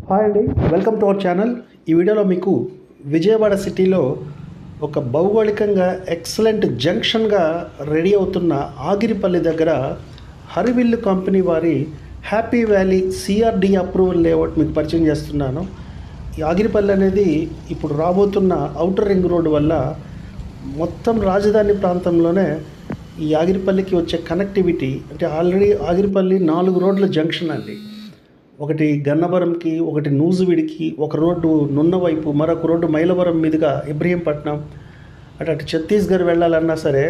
Hi అండి, welcome to our channel. ఈ వీడియోలో మీకు విజయవాడ సిటీలో ఒక భౌగోళికంగా ఎక్సలెంట్ జంక్షన్గా రెడీ అవుతున్న ఆగిరిపల్లి దగ్గర హరివిల్లు కంపెనీ వారి happy valley CRD approval layout మీకు పరిచయం చేస్తున్నాను. ఈ ఆగిరిపల్లి అనేది ఇప్పుడు రాబోతున్న ఔటర్ రింగ్ రోడ్ వల్ల మొత్తం రాజధాని ప్రాంతంలోనే ఈ ఆగిరిపల్లికి వచ్చే కనెక్టివిటీ అంటే ఆల్రెడీ ఆగిరిపల్లి 4 రోడ్ల జంక్షన్ అండి. ఒకటి గన్నవరంకి, ఒకటి నూజివీడికి, ఒక రోడ్డు నున్న వైపు, మరొక రోడ్డు మైలవరం మీదుగా ఇబ్రహీంపట్నం అటు ఛత్తీస్గఢ్ వెళ్ళాలన్నా సరే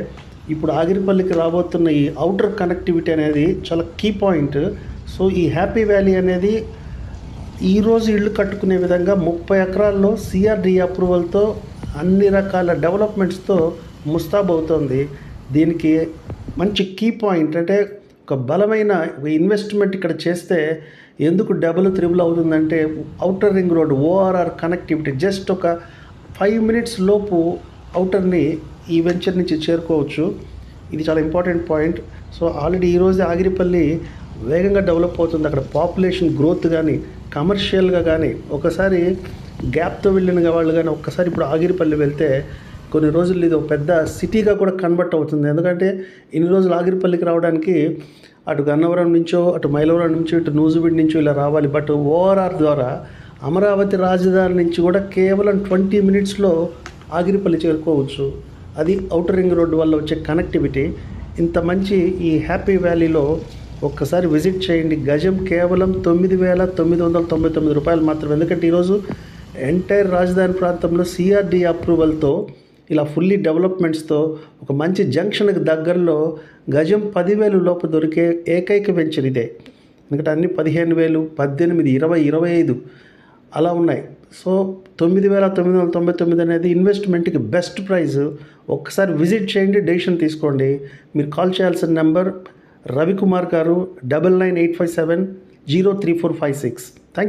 ఇప్పుడు ఆగిరిపల్లికి రాబోతున్న ఈ అవుటర్ కనెక్టివిటీ అనేది చాలా కీ పాయింట్. సో ఈ హ్యాపీ వ్యాలీ అనేది ఈరోజు ఇళ్ళు కట్టుకునే విధంగా 30 ఎకరాల్లో సిఆర్డి అప్రూవల్తో అన్ని రకాల డెవలప్మెంట్స్తో ముస్తాబవుతోంది. దీనికి మంచి కీ పాయింట్ అంటే ఒక బలమైన ఇన్వెస్ట్మెంట్ ఇక్కడ చేస్తే ఎందుకు డబుల్ త్రిబుల్ అవుతుందంటే outer ring road ORR connectivity just ఒక 5 మినిట్స్ లోపు ఔటర్ని ఈ వెంచర్ నుంచి చేరుకోవచ్చు. ఇది చాలా ఇంపార్టెంట్ పాయింట్. సో ఆల్రెడీ ఈరోజు ఆగిరిపల్లి వేగంగా డెవలప్ అవుతుంది. అక్కడ పాపులేషన్ గ్రోత్ కానీ కమర్షియల్గా కానీ ఒకసారి గ్యాప్తో వెళ్ళిన వాళ్ళు కానీ ఒక్కసారి ఇప్పుడు ఆగిరిపల్లి వెళ్తే కొన్ని రోజులు ఇది ఒక పెద్ద సిటీగా కూడా కన్వర్ట్ అవుతుంది. ఎందుకంటే ఇన్ని రోజులు ఆగిరిపల్లికి రావడానికి అటు గన్నవరం నుంచో, అటు మైలవరం నుంచో, ఇటు నూజివీడి నుంచో ఇలా రావాలి. బట్ ఓఆర్ఆర్ ద్వారా అమరావతి రాజధాని నుంచి కూడా కేవలం 20 మినిట్స్లో ఆగిరిపల్లి చేరుకోవచ్చు. అది ఔటర్ రింగ్ రోడ్డు వల్ల వచ్చే కనెక్టివిటీ. ఇంత మంచి ఈ హ్యాపీ వ్యాలీలో ఒక్కసారి విజిట్ చేయండి. గజం కేవలం 9,999 రూపాయలు మాత్రమే. ఎందుకంటే ఈరోజు ఎంటైర్ రాజధాని ప్రాంతంలో సిఆర్డి అప్రూవల్తో ఇలా ఫుల్లీ డెవలప్మెంట్స్తో ఒక మంచి జంక్షన్కి దగ్గరలో గజం 10,000 లోపు దొరికే ఏకైక వెంచర్ ఇదే. ఎందుకంటే అన్ని 15,000, 18, 20, 25 అలా ఉన్నాయి. సో 9,999 అనేది ఇన్వెస్ట్మెంట్కి బెస్ట్ ప్రైస్. ఒక్కసారి విజిట్ చేయండి, డెసిషన్ తీసుకోండి. మీరు కాల్ చేయాల్సిన నెంబర్ రవికుమార్ గారు 9985703456. Thank you.